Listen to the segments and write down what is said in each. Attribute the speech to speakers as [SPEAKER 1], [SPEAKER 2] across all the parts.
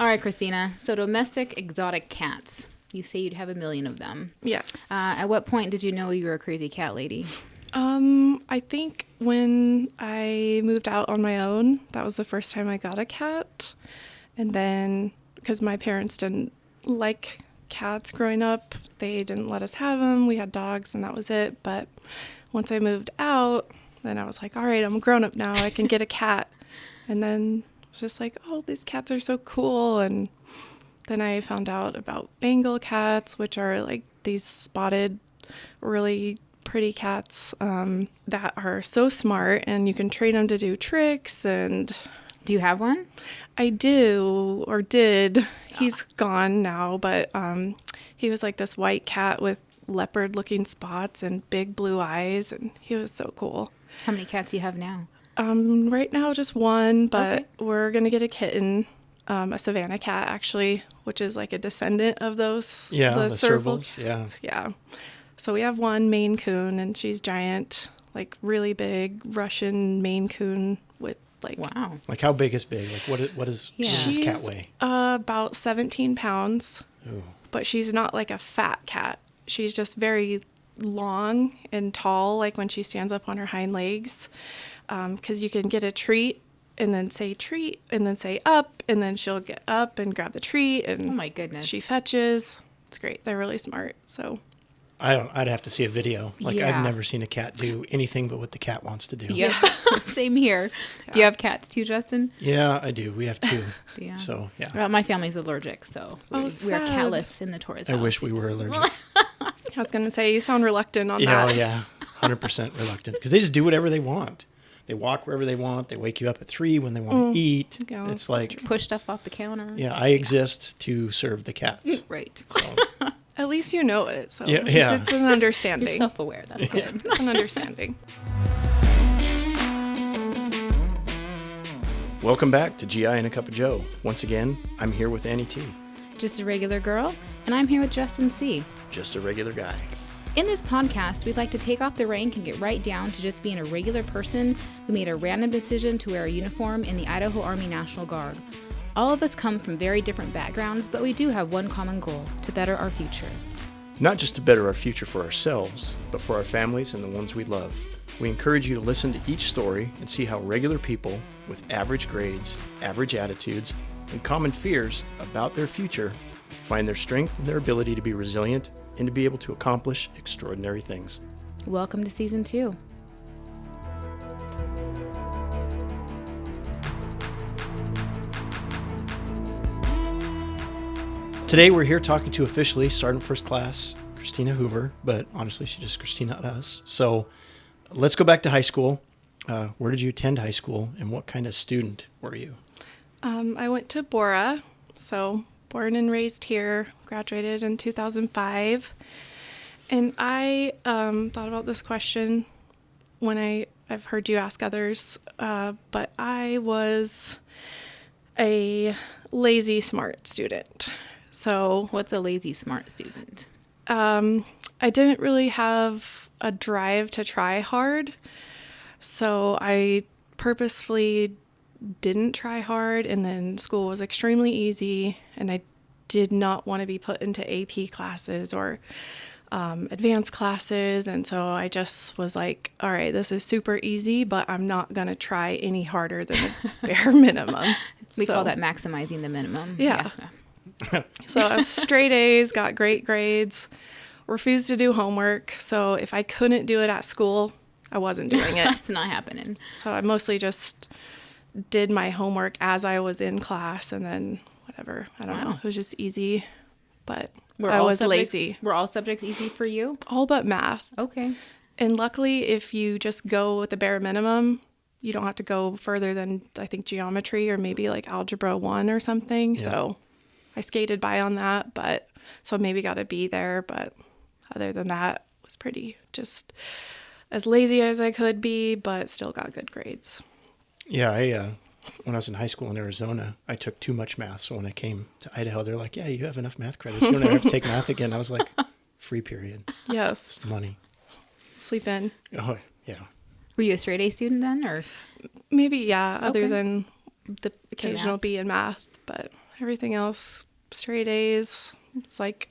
[SPEAKER 1] All right, Kristina. So domestic exotic cats. You say you'd have 1 million of them.
[SPEAKER 2] Yes.
[SPEAKER 1] At what point did you know you were a crazy cat lady?
[SPEAKER 2] I think when I moved out on my own, that was the first time I got a cat. And then, because my parents didn't like cats growing up, they didn't let us have them. We had dogs and that was it. But once I moved out, then I was like, all right, I'm a grown up now. I can get a cat. And then I was just like, oh, these cats are so cool. And then I found out about Bengal cats, which are like these spotted, really pretty cats that are so smart, and you can train them to do tricks. And
[SPEAKER 1] Do you have one?
[SPEAKER 2] I do, or did. He's gone now, but he was like this white cat with leopard looking spots and big blue eyes, and he was so cool.
[SPEAKER 1] How many cats do you have now?
[SPEAKER 2] Right now just one, but
[SPEAKER 1] Okay.
[SPEAKER 2] we're gonna get a kitten, a Savannah cat actually, which is like a descendant of those.
[SPEAKER 3] Yeah, the
[SPEAKER 2] serval
[SPEAKER 3] servals, yeah.
[SPEAKER 2] cats. Yeah. So we have one Maine Coon, and she's giant, like really big Russian Maine Coon with like
[SPEAKER 1] Wow.
[SPEAKER 3] Like how big is big? Like what does this cat
[SPEAKER 2] She's,
[SPEAKER 3] weigh?
[SPEAKER 2] about 17 pounds,
[SPEAKER 3] Ooh.
[SPEAKER 2] but she's not like a fat cat. She's just very long and tall, like when she stands up on her hind legs, because you can get a treat and then say treat and then say up, and then she'll get up and grab the treat, and
[SPEAKER 1] Oh my goodness.
[SPEAKER 2] she fetches. It's great. They're really smart. So
[SPEAKER 3] I'd have to see a video. Like
[SPEAKER 1] Yeah.
[SPEAKER 3] I've never seen a cat do anything but what the cat wants to do.
[SPEAKER 1] Yep. Same here. Do you have cats too, Justin?
[SPEAKER 3] Yeah, I do. We have two.
[SPEAKER 1] Yeah.
[SPEAKER 3] So yeah.
[SPEAKER 1] Well, my family's allergic, so we are
[SPEAKER 2] sad.
[SPEAKER 1] catless in the Torres
[SPEAKER 3] I
[SPEAKER 1] house.
[SPEAKER 3] wish we were allergic.
[SPEAKER 2] I was going to say, you sound reluctant on
[SPEAKER 3] Yeah,
[SPEAKER 2] that.
[SPEAKER 3] yeah. 100% reluctant. Because they just do whatever they want. They walk wherever they want. They wake you up at 3 when they want to eat.
[SPEAKER 2] Yeah.
[SPEAKER 3] It's like,
[SPEAKER 1] Push stuff off the counter.
[SPEAKER 3] yeah, I exist to serve the cats.
[SPEAKER 1] Right.
[SPEAKER 3] So,
[SPEAKER 2] At least you know it. So
[SPEAKER 3] Yeah, yeah.
[SPEAKER 2] It's an
[SPEAKER 1] You're
[SPEAKER 2] understanding.
[SPEAKER 1] self-aware. That's good.
[SPEAKER 2] It's an understanding.
[SPEAKER 3] welcome back to GI and a Cup of Joe. Once again, I'm here with Annie T.
[SPEAKER 1] Just a regular girl, and I'm here with Justin C.
[SPEAKER 3] Just a regular guy.
[SPEAKER 1] In this podcast, we'd like to take off the rank and get right down to just being a regular person who made a random decision to wear a uniform in the Idaho Army National Guard. All of us come from very different backgrounds, but we do have one common goal: to better our future.
[SPEAKER 3] Not just to better our future for ourselves, but for our families and the ones we love. We encourage you to listen to each story and see how regular people with average grades, average attitudes, and common fears about their future find their strength and their ability to be resilient and to be able to accomplish extraordinary things.
[SPEAKER 1] Welcome to Season 2.
[SPEAKER 3] Today we're here talking to officially Sergeant First Class Kristina Hoover, but honestly she just Kristina to us. So let's go back to high school. Where did you attend high school, and what kind of student were you?
[SPEAKER 2] I went to Bora, so born and raised here, graduated in 2005. And I thought about this question when I've heard you ask others, but I was a lazy smart student. So
[SPEAKER 1] What's a lazy smart student?
[SPEAKER 2] I didn't really have a drive to try hard. So I purposefully didn't try hard, and then school was extremely easy, and I did not want to be put into AP classes or advanced classes. And so I just was like, all right, this is super easy, but I'm not going to try any harder than the bare minimum.
[SPEAKER 1] We
[SPEAKER 2] So-
[SPEAKER 1] call that maximizing the minimum.
[SPEAKER 2] Yeah. So I was straight A's, got great grades, refused to do homework. So if I couldn't do it at school, I wasn't doing it.
[SPEAKER 1] That's not happening.
[SPEAKER 2] So I mostly just did my homework as I was in class, and then whatever. I don't know. It was just easy, but I was lazy.
[SPEAKER 1] Were all subjects easy for you?
[SPEAKER 2] All but math.
[SPEAKER 1] Okay.
[SPEAKER 2] And luckily, if you just go with the bare minimum, you don't have to go further than, I think, geometry or maybe like algebra 1 or something.
[SPEAKER 3] Yeah.
[SPEAKER 2] So I skated by on that, but so maybe got a B there. But other than that, was pretty just as lazy as I could be, but still got good grades.
[SPEAKER 3] Yeah, when I was in high school in Arizona, I took too much math. So when I came to Idaho, they're like, yeah, you have enough math credits. You don't ever have to take math again. I was like, free period.
[SPEAKER 2] Yes.
[SPEAKER 3] It's money.
[SPEAKER 2] Sleep in.
[SPEAKER 3] Oh, yeah.
[SPEAKER 1] Were you a straight A student then, or?
[SPEAKER 2] Maybe, yeah, other
[SPEAKER 1] Okay.
[SPEAKER 2] than the occasional
[SPEAKER 1] math.
[SPEAKER 2] B in math, but Everything else, straight A's. It's like,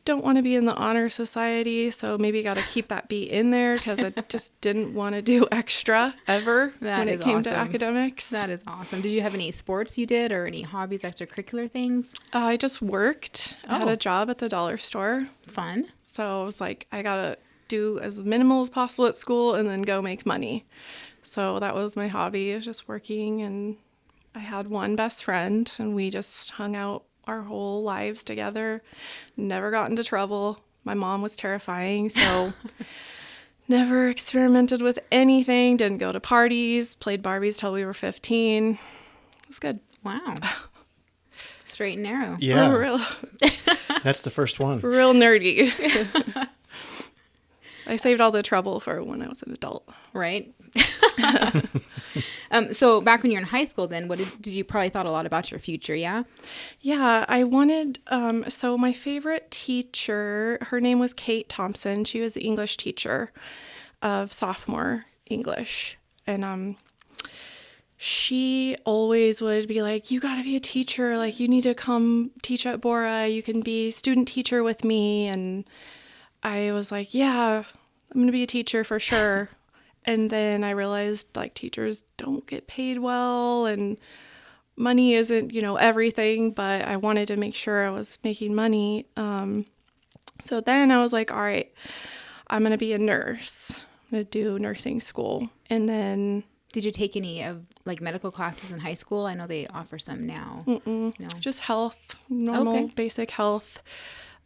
[SPEAKER 2] don't want to be in the honor society, so maybe got to keep that B in there because I just didn't want to do extra ever when it came to academics.
[SPEAKER 1] That is awesome. Did you have any sports you did or any hobbies, extracurricular things?
[SPEAKER 2] I just worked. I had a job at the dollar store.
[SPEAKER 1] Fun.
[SPEAKER 2] So I was like, I got to do as minimal as possible at school and then go make money. So that was my hobby, was just working. And I had one best friend and we just hung out our whole lives together. Never got into trouble. My mom was terrifying, so never experimented with anything. Didn't go to parties. Played Barbies till we were 15. It was good.
[SPEAKER 1] Wow. Straight and narrow.
[SPEAKER 3] Yeah.
[SPEAKER 2] Real,
[SPEAKER 3] That's the first one.
[SPEAKER 2] real nerdy. I saved all the trouble for when I was an adult.
[SPEAKER 1] Right. So back when you were in high school, then, did you probably thought a lot about your future? Yeah.
[SPEAKER 2] Yeah, I wanted, so my favorite teacher, her name was Kate Thompson. She was the English teacher of sophomore English. And she always would be like, you got to be a teacher. Like, you need to come teach at Bora. You can be student teacher with me. And I was like, yeah, I'm going to be a teacher for sure. And then I realized, like, teachers don't get paid well and money isn't, everything, but I wanted to make sure I was making money. So then I was like, all right, I'm going to be a nurse. I'm going to do nursing school. And then...
[SPEAKER 1] Did you take any of, like, medical classes in high school? I know they offer some now. No.
[SPEAKER 2] Just health, normal, basic health.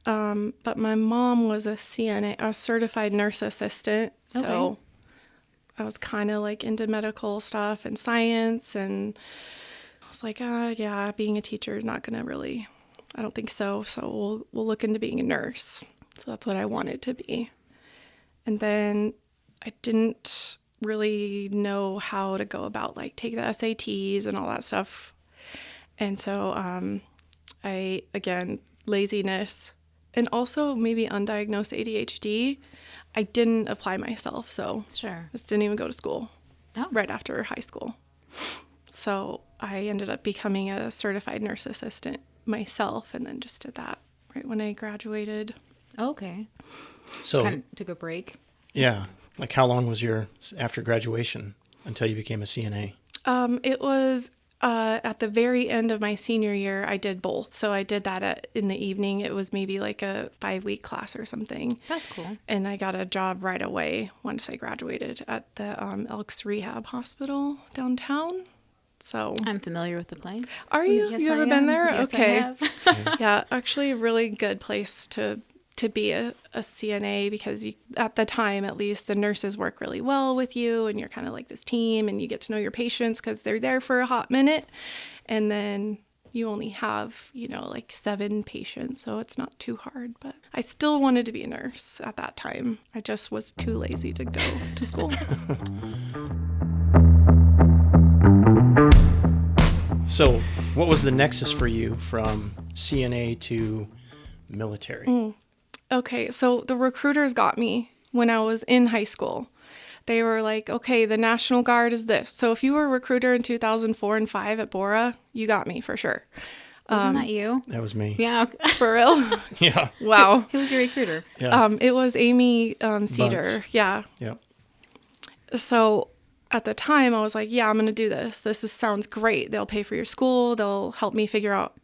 [SPEAKER 2] But my mom was a CNA, a certified nurse assistant. So I was kind of like into medical stuff and science. And I was like, yeah, being a teacher is not going to really, I don't think so. So we'll look into being a nurse. So that's what I wanted to be. And then I didn't really know how to go about, like, take the SATs and all that stuff. And so I, again, laziness and also maybe undiagnosed ADHD, I didn't apply myself. So
[SPEAKER 1] Sure.
[SPEAKER 2] just didn't even go to school
[SPEAKER 1] Oh.
[SPEAKER 2] right after high school. So I ended up becoming a certified nurse assistant myself and then just did that right when I graduated.
[SPEAKER 1] Okay.
[SPEAKER 3] So,
[SPEAKER 1] Kind of took a break.
[SPEAKER 3] yeah. Like, how long was your after graduation until you became a CNA?
[SPEAKER 2] It was at the very end of my senior year, I did both. So I did that in the evening. It was maybe like a 5-week class or something.
[SPEAKER 1] That's cool.
[SPEAKER 2] And I got a job right away once I graduated at the Elks Rehab Hospital downtown. So
[SPEAKER 1] I'm familiar with the place.
[SPEAKER 2] are you?
[SPEAKER 1] Yes,
[SPEAKER 2] You ever
[SPEAKER 1] I
[SPEAKER 2] been
[SPEAKER 1] am.
[SPEAKER 2] there?
[SPEAKER 1] Yes,
[SPEAKER 2] Okay.
[SPEAKER 1] I have.
[SPEAKER 2] Yeah, actually a really good place to be a CNA because at the time, at least, the nurses work really well with you and you're kind of like this team and you get to know your patients because they're there for a hot minute. And then you only have, like 7 patients. So it's not too hard. But I still wanted to be a nurse at that time. I just was too lazy to go to school.
[SPEAKER 3] So, what was the nexus for you from CNA to military?
[SPEAKER 2] Okay, so the recruiters got me when I was in high school. They were like, okay, the National Guard is this. So if you were a recruiter in 2004 and 5 at Bora, you got me for sure.
[SPEAKER 1] Wasn't that you?
[SPEAKER 3] That was me.
[SPEAKER 1] Yeah.
[SPEAKER 2] For real?
[SPEAKER 3] Yeah.
[SPEAKER 2] Wow.
[SPEAKER 1] Who was your recruiter?
[SPEAKER 3] Yeah.
[SPEAKER 2] It was Amy Cedar.
[SPEAKER 3] Bunce.
[SPEAKER 2] Yeah.
[SPEAKER 3] Yeah.
[SPEAKER 2] So at the time, I was like, yeah, I'm going to do this. Sounds great. They'll pay for your school. They'll help me figure out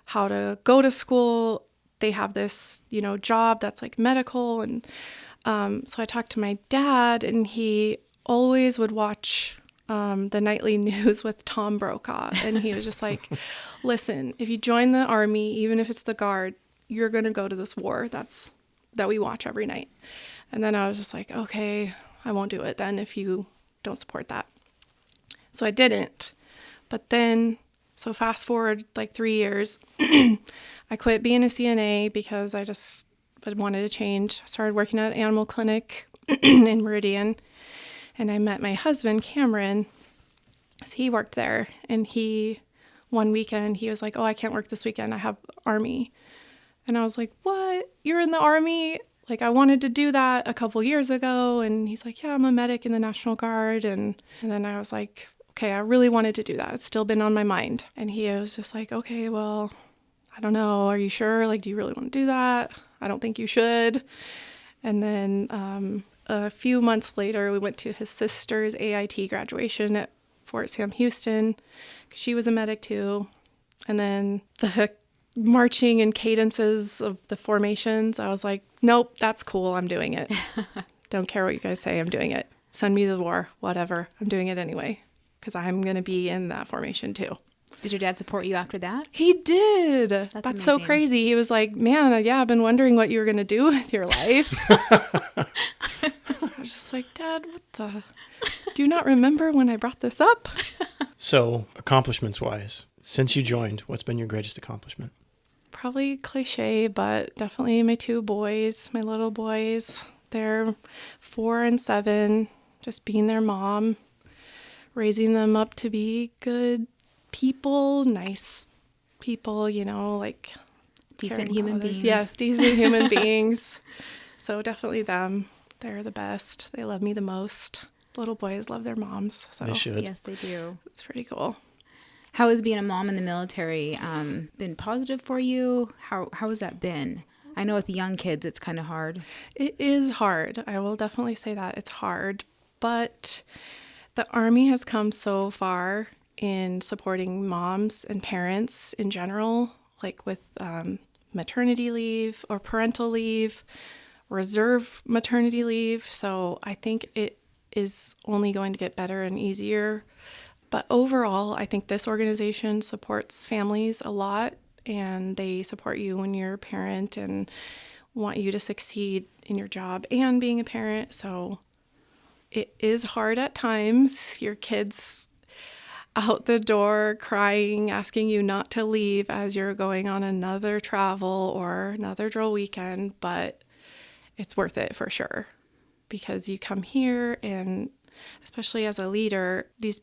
[SPEAKER 2] how to go to school. They have this, job that's like medical. And so I talked to my dad and he always would watch the nightly news with Tom Brokaw. And he was just like, listen, if you join the Army, even if it's the Guard, you're going to go to this war that we watch every night. And then I was just like, okay, I won't do it then if you don't support that. So I didn't. But then, so fast forward like 3 years, I quit being a CNA because I wanted to change. I started working at an animal clinic in Meridian, and I met my husband, Cameron, as he worked there. And one weekend, he was like, oh, I can't work this weekend. I have Army. And I was like, what? You're in the Army? Like, I wanted to do that a couple years ago. And he's like, yeah, I'm a medic in the National Guard. And then I was like, okay, I really wanted to do that. It's still been on my mind. And he was just like, okay, well, I don't know. Are you sure? Like, do you really want to do that? I don't think you should. And then a few months later, we went to his sister's AIT graduation at Fort Sam Houston. She was a medic too. And then the marching and cadences of the formations, I was like, nope, that's cool. I'm doing it. Don't care what you guys say. I'm doing it. Send me to the war, whatever. I'm doing it anyway because I'm going to be in that formation too.
[SPEAKER 1] Did your dad support you after that?
[SPEAKER 2] He did. That's so crazy. He was like, man, yeah, I've been wondering what you were going to do with your life. I was just like, Dad, what the? Do you not remember when I brought this up?
[SPEAKER 3] So, accomplishments-wise, since you joined, what's been your greatest accomplishment?
[SPEAKER 2] Probably cliche, but definitely my two boys, my little boys. They're 4 and 7, just being their mom, raising them up to be good people, nice people, you know, like
[SPEAKER 1] decent human beings.
[SPEAKER 2] Yes, decent human beings. So definitely them. They're the best. They love me the most. Little boys love their moms. So
[SPEAKER 3] They should.
[SPEAKER 1] Yes, they do.
[SPEAKER 2] it's pretty cool.
[SPEAKER 1] How has being a mom in the military been positive for you? How has that been? I know with young kids, it's kind of hard.
[SPEAKER 2] It is hard. I will definitely say that. It's hard. But the Army has come so far in supporting moms and parents in general, like with maternity leave or parental leave, reserve maternity leave. So I think it is only going to get better and easier. But overall, I think this organization supports families a lot, and they support you when you're a parent and want you to succeed in your job and being a parent. So it is hard at times. Your kids out the door crying, asking you not to leave as you're going on another travel or another drill weekend, but it's worth it for sure because you come here and especially as a leader, these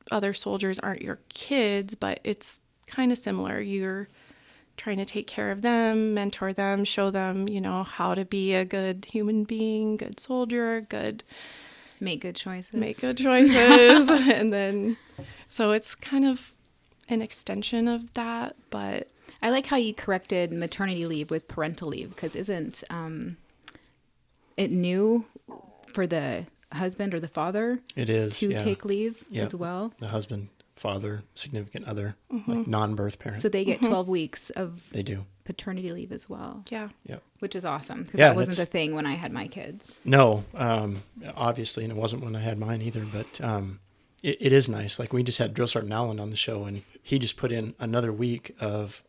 [SPEAKER 2] other soldiers aren't your kids, but it's kind of similar. You're trying to take care of them, mentor them, show them, you know, how to be a good human being, good soldier,
[SPEAKER 1] Make good choices.
[SPEAKER 2] And then, so it's kind of an extension of that, but.
[SPEAKER 1] I like how you corrected maternity leave with parental leave because isn't it new for the husband or the father
[SPEAKER 3] It is,
[SPEAKER 1] to take leave
[SPEAKER 3] Yeah.
[SPEAKER 1] as well?
[SPEAKER 3] The husband, father, significant other, like non-birth parent.
[SPEAKER 1] So they get 12 weeks of
[SPEAKER 3] They do.
[SPEAKER 1] paternity leave as well.
[SPEAKER 2] Yeah.
[SPEAKER 3] Yep.
[SPEAKER 1] Which is awesome because
[SPEAKER 3] Yeah,
[SPEAKER 1] that wasn't a thing when I had my kids.
[SPEAKER 3] No, obviously, and it wasn't when I had mine either, but it is nice. Like we just had Drill Sergeant Allen on the show, and he just put in another week of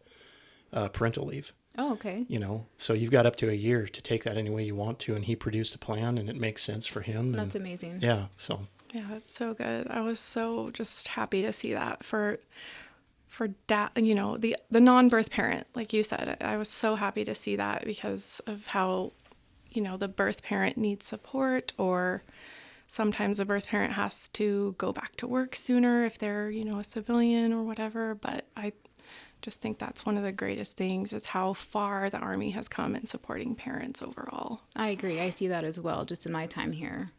[SPEAKER 3] parental leave.
[SPEAKER 1] Oh, okay.
[SPEAKER 3] You know, so you've got up to a year to take that any way you want to, and he produced a plan, and it makes sense for him. And,
[SPEAKER 1] That's amazing.
[SPEAKER 3] yeah, so.
[SPEAKER 2] Yeah, it's so good. I was so just happy to see that for dad, you know, the non-birth parent, like you said. I was so happy to see that because of how, you know, the birth parent needs support, or sometimes the birth parent has to go back to work sooner if they're, you know, a civilian or whatever. But I just think that's one of the greatest things is how far the Army has come in supporting parents overall.
[SPEAKER 1] I agree. I see that as well, just in my time here.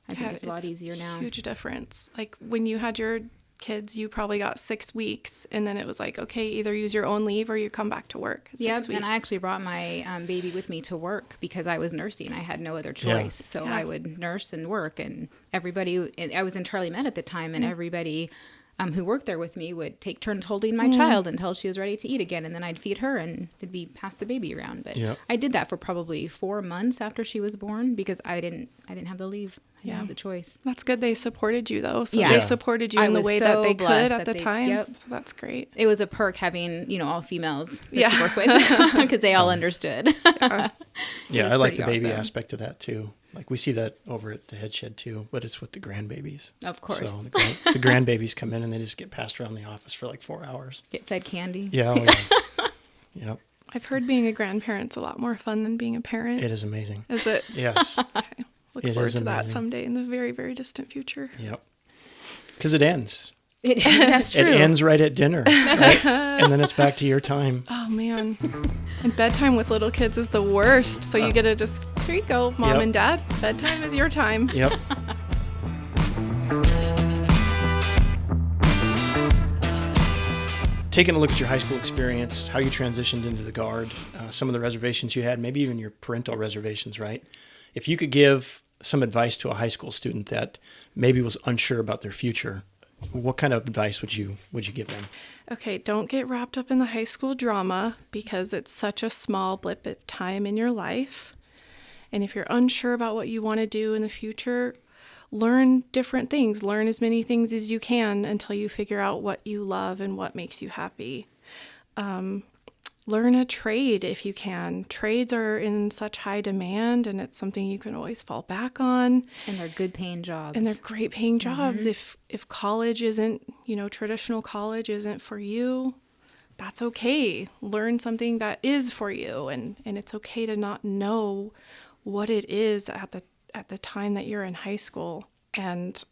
[SPEAKER 1] I think it's a lot easier now.
[SPEAKER 2] Huge difference. Like when you had your kids, you probably got 6 weeks, and then it was like, okay, either use your own leave or you come back to work.
[SPEAKER 1] Yep, and I actually brought my baby with me to work because I was nursing. I had no other choice.
[SPEAKER 3] Yeah.
[SPEAKER 1] So I would nurse and work, and everybody, I was in Charlie Med at the time, and everybody who worked there with me would take turns holding my child until she was ready to eat again, and then I'd feed her and it'd be pass the baby around. But I did that for probably 4 months after she was born because I didn't have the leave. I didn't have the choice.
[SPEAKER 2] That's good. They supported you though. So
[SPEAKER 1] Yeah.
[SPEAKER 2] they supported you in the way that they could at the
[SPEAKER 1] they,
[SPEAKER 2] time.
[SPEAKER 1] Yep.
[SPEAKER 2] So that's great.
[SPEAKER 1] It was a perk having, you know, all females that you work with because they all understood.
[SPEAKER 3] Yeah, I like the
[SPEAKER 1] pretty
[SPEAKER 3] baby
[SPEAKER 1] awesome.
[SPEAKER 3] aspect of that too. Like we see that over at the head shed too, but it's with the grandbabies.
[SPEAKER 1] Of course.
[SPEAKER 3] So the grandbabies come in and they just get passed around the office for like 4 hours.
[SPEAKER 1] Get fed candy.
[SPEAKER 3] Yeah. Oh, yeah. Yep.
[SPEAKER 2] I've heard being a grandparent's a lot more fun than being a parent.
[SPEAKER 3] It is amazing.
[SPEAKER 2] Is it?
[SPEAKER 3] Yes.
[SPEAKER 2] Okay. Look
[SPEAKER 3] It
[SPEAKER 2] forward
[SPEAKER 3] is
[SPEAKER 2] to that
[SPEAKER 3] amazing.
[SPEAKER 2] someday in the very, very distant future.
[SPEAKER 3] Yep. Because it ends.
[SPEAKER 1] That's true.
[SPEAKER 3] It ends right at dinner. Right? And then it's back to your time.
[SPEAKER 2] Oh, man. And bedtime with little kids is the worst. So you get to just, here you go, Mom
[SPEAKER 3] Yep.
[SPEAKER 2] and Dad. Bedtime is your time.
[SPEAKER 3] Yep. taking a look at your high school experience, how you transitioned into the Guard, some of the reservations you had, maybe even your parental reservations, right? If you could give some advice to a high school student that maybe was unsure about their future, what kind of advice would you give them?
[SPEAKER 2] Okay, don't get wrapped up in the high school drama because it's such a small blip of time in your life. And if you're unsure about what you want to do in the future, learn different things. Learn as many things as you can until you figure out what you love and what makes you happy. Learn a trade if you can. Trades are in such high demand, and it's something you can always fall back on.
[SPEAKER 1] And they're good paying jobs.
[SPEAKER 2] And they're great paying jobs. If college isn't, traditional college isn't for you, that's okay. Learn something that is for you, and it's okay to not know what it is at the time that you're in high school. And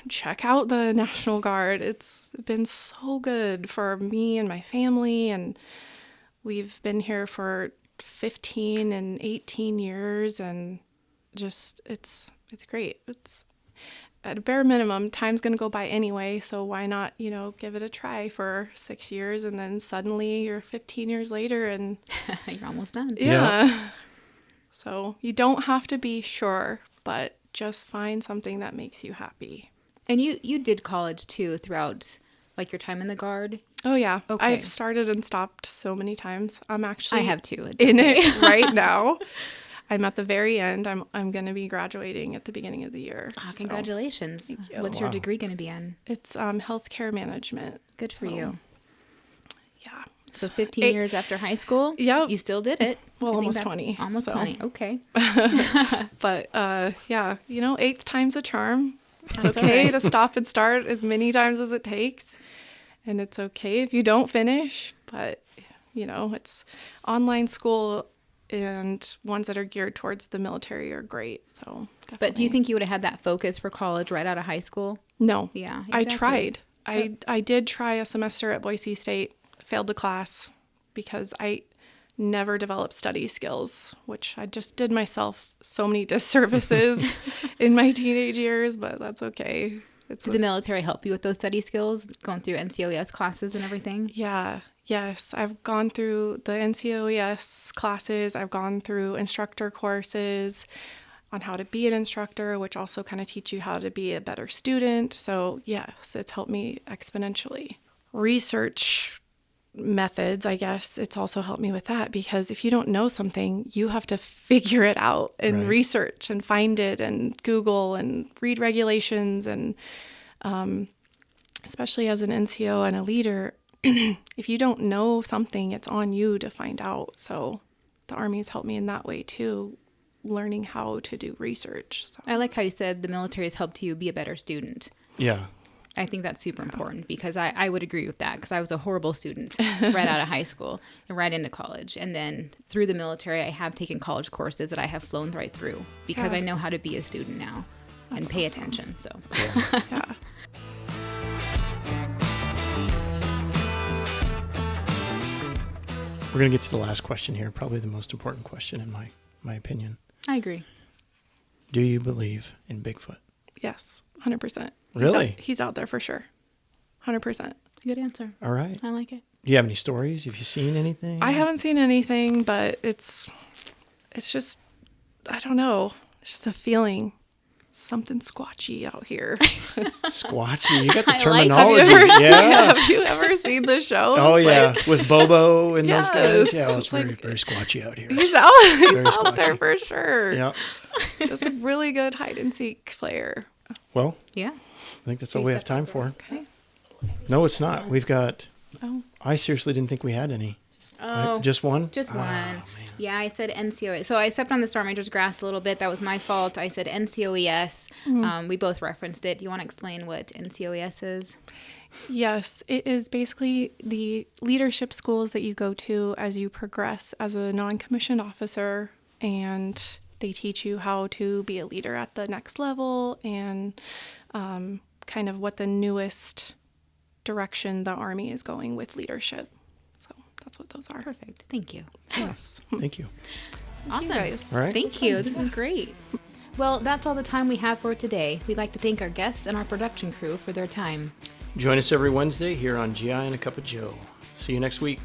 [SPEAKER 2] check out the National Guard. It's been so good for me and my family, and we've been here for 15 and 18 years, and just it's great. It's at a bare minimum, time's going to go by anyway, so why not, give it a try for 6 years, and then suddenly you're 15 years later and
[SPEAKER 1] you're almost done.
[SPEAKER 2] Yeah. So you don't have to be sure, but just find something that makes you happy.
[SPEAKER 1] And you did college too throughout like your time in the Guard?
[SPEAKER 2] Oh yeah.
[SPEAKER 1] Okay.
[SPEAKER 2] I've started and stopped so many times. I'm actually
[SPEAKER 1] I have too. It's
[SPEAKER 2] in
[SPEAKER 1] okay.
[SPEAKER 2] it right now. I'm at the very end. I'm going to be graduating at the beginning of the year.
[SPEAKER 1] Oh, congratulations.
[SPEAKER 2] Thank you.
[SPEAKER 1] What's your degree going to be in?
[SPEAKER 2] It's healthcare management.
[SPEAKER 1] Good for you.
[SPEAKER 2] Yeah.
[SPEAKER 1] So 15 years after high school?
[SPEAKER 2] Yep.
[SPEAKER 1] You still did it.
[SPEAKER 2] Well,
[SPEAKER 1] I think
[SPEAKER 2] almost
[SPEAKER 1] that's
[SPEAKER 2] 20.
[SPEAKER 1] Almost
[SPEAKER 2] so.
[SPEAKER 1] 20. Okay.
[SPEAKER 2] But yeah, eighth time's a charm. It's okay to stop and start as many times as it takes. And it's okay if you don't finish, but it's online school, and ones that are geared towards the military are great. So definitely.
[SPEAKER 1] But do you think you would have had that focus for college right out of high school?
[SPEAKER 2] No.
[SPEAKER 1] Yeah,
[SPEAKER 2] I
[SPEAKER 1] exactly.
[SPEAKER 2] tried. I did try a semester at Boise State, failed the class because I never developed study skills, which I just did myself so many disservices in my teenage years, but that's okay.
[SPEAKER 1] Did the military help you with those study skills, going through NCOES classes and everything?
[SPEAKER 2] Yeah. Yes. I've gone through the NCOES classes. I've gone through instructor courses on how to be an instructor, which also kind of teach you how to be a better student. So yes, it's helped me exponentially. Research methods, I guess, it's also helped me with that, because if you don't know something, you have to figure it out and research and find it and Google and read regulations. And especially as an NCO and a leader, if you don't know something, it's on you to find out. So the Army's helped me in that way too, learning how to do research. So.
[SPEAKER 1] I like how you said the military has helped you be a better student.
[SPEAKER 3] Yeah.
[SPEAKER 1] I think that's super important, because I would agree with that, because I was a horrible student right out of high school and right into college. And then through the military, I have taken college courses that I have flown right through, because I know how to be a student now and pay attention. So
[SPEAKER 2] Yeah.
[SPEAKER 3] We're going to get to the last question here, probably the most important question in my opinion.
[SPEAKER 1] I agree.
[SPEAKER 3] Do you believe in Bigfoot?
[SPEAKER 2] Yes, 100%.
[SPEAKER 3] Really?
[SPEAKER 2] He's out there for sure. 100%.
[SPEAKER 1] Good answer.
[SPEAKER 3] All right.
[SPEAKER 1] I like it.
[SPEAKER 3] Do you have any stories? Have you seen anything?
[SPEAKER 2] I haven't seen anything, but it's just, I don't know. It's just a feeling. Something squatchy out here.
[SPEAKER 3] Squatchy. You got the
[SPEAKER 1] I like-
[SPEAKER 3] terminology.
[SPEAKER 2] Have you ever seen the show?
[SPEAKER 3] Oh,
[SPEAKER 2] It's
[SPEAKER 3] yeah.
[SPEAKER 2] like,
[SPEAKER 3] with Bobo and those guys.
[SPEAKER 2] Yes.
[SPEAKER 3] Yeah, it's
[SPEAKER 2] It's
[SPEAKER 3] very,
[SPEAKER 2] like-
[SPEAKER 3] very squatchy out here.
[SPEAKER 2] he's out
[SPEAKER 3] squatchy.
[SPEAKER 2] there for sure.
[SPEAKER 3] Yeah.
[SPEAKER 2] Just a really good hide and seek player.
[SPEAKER 3] Well,
[SPEAKER 1] Yeah.
[SPEAKER 3] I think that's all we have time for.
[SPEAKER 2] Okay.
[SPEAKER 3] No, it's not. We've got...
[SPEAKER 2] Oh.
[SPEAKER 3] I seriously didn't think we had any.
[SPEAKER 1] Oh,
[SPEAKER 3] Just one?
[SPEAKER 1] just one.
[SPEAKER 3] Oh, man.
[SPEAKER 1] Yeah, I said NCOES. So I stepped on the Storm Ranger's grass a little bit. That was my fault. I said NCOES. We both referenced it. Do you want to explain what NCOES is?
[SPEAKER 2] Yes, it is basically the leadership schools that you go to as you progress as a non-commissioned officer, and they teach you how to be a leader at the next level, and kind of what the newest direction the Army is going with leadership. So that's what those are.
[SPEAKER 1] Perfect. Thank you.
[SPEAKER 2] Yes.
[SPEAKER 3] Thank you.
[SPEAKER 1] Awesome.
[SPEAKER 2] guys.
[SPEAKER 3] All right.
[SPEAKER 1] Thank you. This is great. Well, that's all the time we have for today. We'd like to thank our guests and our production crew for their time.
[SPEAKER 3] Join us every Wednesday here on GI and a Cup of Joe. See you next week.